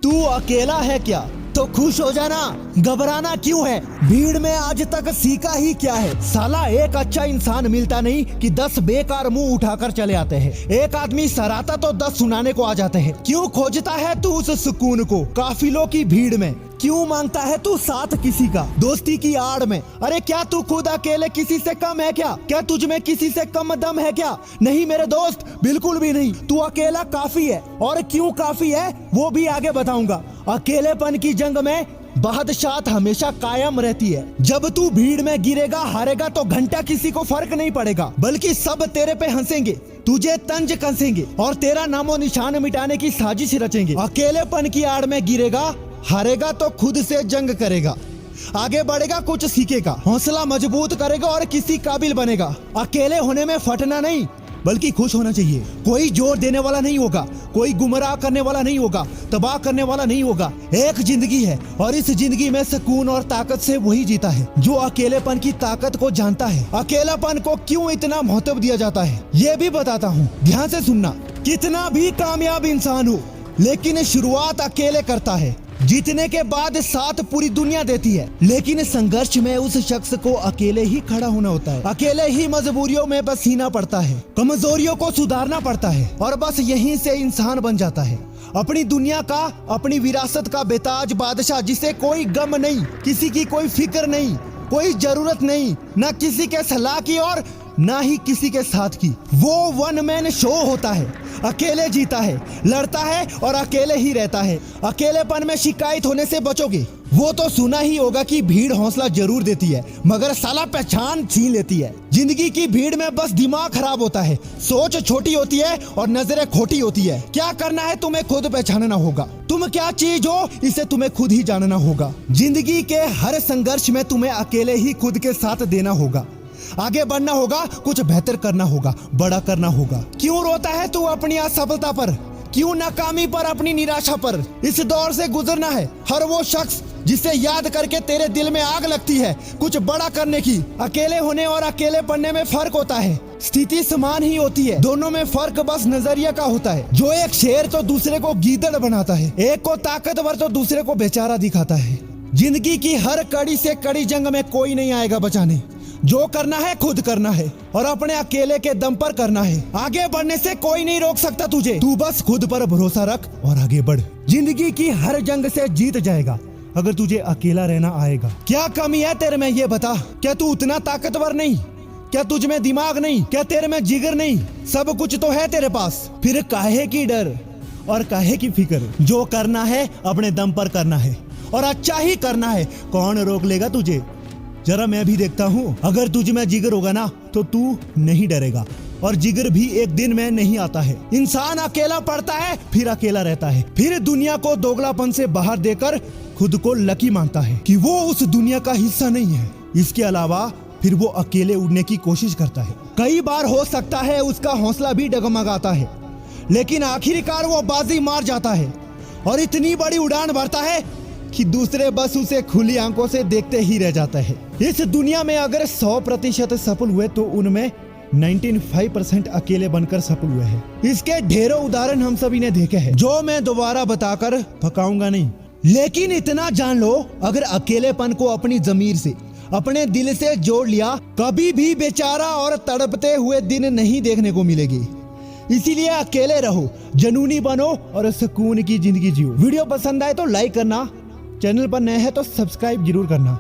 तू अकेला है क्या? तो खुश हो जाना, घबराना क्यों है? भीड़ में आज तक सीखा ही क्या है? साला एक अच्छा इंसान मिलता नहीं कि 10 बेकार मुंह उठाकर चले आते हैं। एक आदमी सराहता तो 10 सुनाने को आ जाते हैं। क्यों खोजता है तू उस सुकून को काफिलों की भीड़ में? क्यों मांगता है तू साथ किसी का दोस्ती की आड़ में? अरे क्या तू खुद अकेले किसी से कम है क्या? क्या तुझ में किसी से कम दम है क्या? नहीं मेरे दोस्त, बिल्कुल भी नहीं। तू अकेला काफी है, और क्यों काफी है वो भी आगे बताऊंगा। अकेलेपन की जंग में बादशाहत हमेशा कायम रहती है। जब तू भीड़ में गिरेगा हारेगा तो घंटा किसी को फर्क नहीं पड़ेगा, बल्कि सब तेरे पे हंसेंगे, तुझे तंज कसेंगे और तेरा नामो निशान मिटाने की साजिश रचेंगे। अकेलेपन की आड़ में गिरेगा हारेगा तो खुद से जंग करेगा, आगे बढ़ेगा, कुछ सीखेगा, हौसला मजबूत करेगा और किसी काबिल बनेगा। अकेले होने में फटना नहीं बल्कि खुश होना चाहिए। कोई जोर देने वाला नहीं होगा, कोई गुमराह करने वाला नहीं होगा, तबाह करने वाला नहीं होगा। एक जिंदगी है और इस जिंदगी में सुकून और ताकत से वही जीता है जो अकेलेपन की ताकत को जानता है। अकेलापन को क्यों इतना महत्व दिया जाता है ये भी बताता हूँ, ध्यान से सुनना। कितना भी कामयाब इंसान हो लेकिन शुरुआत अकेले करता है, जीतने के बाद साथ पूरी दुनिया देती है, लेकिन संघर्ष में उस शख्स को अकेले ही खड़ा होना होता है। अकेले ही मजबूरियों में पसीना पड़ता है, कमजोरियों को सुधारना पड़ता है और बस यहीं से इंसान बन जाता है अपनी दुनिया का, अपनी विरासत का बेताज बादशाह, जिसे कोई गम नहीं, किसी की कोई फिक्र नहीं, कोई जरूरत नहीं, ना किसी के सलाह की और ना ही किसी के साथ की। वो वन मैन शो होता है, अकेले जीता है, लड़ता है और अकेले ही रहता है। अकेलेपन में शिकायत होने से बचोगे। वो तो सुना ही होगा कि भीड़ हौसला जरूर देती है मगर साला पहचान छीन लेती है। जिंदगी की भीड़ में बस दिमाग खराब होता है, सोच छोटी होती है और नजरें खोटी होती है। क्या करना है तुम्हें खुद पहचानना होगा। तुम क्या चीज हो इसे तुम्हें खुद ही जानना होगा। जिंदगी के हर संघर्ष में तुम्हें अकेले ही खुद के साथ देना होगा, आगे बढ़ना होगा, कुछ बेहतर करना होगा, बड़ा करना होगा। क्यों रोता है तू अपनी असफलता पर? क्यों नाकामी पर, अपनी निराशा पर? इस दौर से गुजरना है हर वो शख्स जिसे याद करके तेरे दिल में आग लगती है कुछ बड़ा करने की। अकेले होने और अकेले पढ़ने में फर्क होता है, स्थिति समान ही होती है, दोनों में फर्क बस नजरिया का होता है। जो एक शेर तो दूसरे को गीदड़ बनाता है, एक को ताकतवर तो दूसरे को बेचारा दिखाता है। जिंदगी की हर कड़ी से कड़ी जंग में कोई नहीं आएगा बचाने। जो करना है खुद करना है और अपने अकेले के दम पर करना है। आगे बढ़ने से कोई नहीं रोक सकता तुझे, तू बस खुद पर भरोसा रख और आगे बढ़। जिंदगी की हर जंग से जीत जाएगा अगर तुझे अकेला रहना आएगा। क्या कमी है तेरे में ये बता? क्या तू उतना ताकतवर नहीं? क्या तुझ में दिमाग नहीं? क्या तेरे में जिगर नहीं? सब कुछ तो है तेरे पास, फिर काहे की डर और काहे की फिक्र? जो करना है अपने दम पर करना है और अच्छा ही करना है। कौन रोक लेगा तुझे? जरा मैं भी देखता हूँ। अगर तुझ में जिगर होगा ना तो तू नहीं डरेगा, और जिगर भी एक दिन में नहीं आता है। इंसान अकेला पड़ता है फिर अकेला रहता है, फिर दुनिया को दोगलापन से बाहर देकर खुद को लकी मानता है कि वो उस दुनिया का हिस्सा नहीं है। इसके अलावा फिर वो अकेले उड़ने की कोशिश करता है। कई बार हो सकता है उसका हौसला भी डगमगाता है, लेकिन आखिरकार वो बाजी मार जाता है और इतनी बड़ी उड़ान भरता है कि दूसरे बस उसे खुली आंखों से देखते ही रह जाता है। इस दुनिया में अगर 100% सफल हुए तो उनमें 95% अकेले बनकर सफल हुए हैं। इसके ढेरों उदाहरण हम सभी ने देखे हैं, जो मैं दोबारा बताकर थकाऊंगा नहीं। लेकिन इतना जान लो, अगर अकेलेपन को अपनी जमीर से, अपने दिल से जोड़ लिया, कभी भी बेचारा और तड़पते हुए दिन नहीं देखने को मिलेगी। इसीलिए अकेले रहो, जुनूनी बनो और सुकून की जिंदगी जियो। वीडियो पसंद आए तो लाइक करना, चैनल पर नए हैं तो सब्सक्राइब जरूर करना।